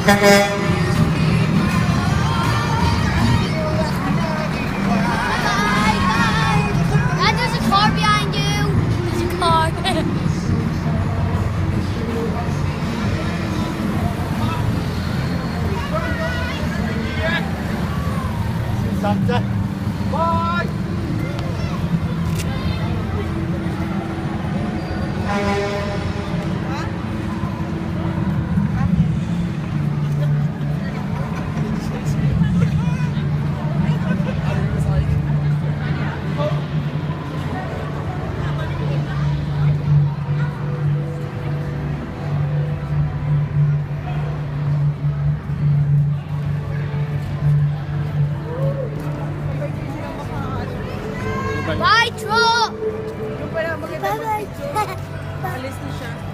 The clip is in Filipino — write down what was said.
There's a car behind you. There's a car. Santa. Bye. Bye, truck! Yung pala maganda. Bye-bye. Alis na siya.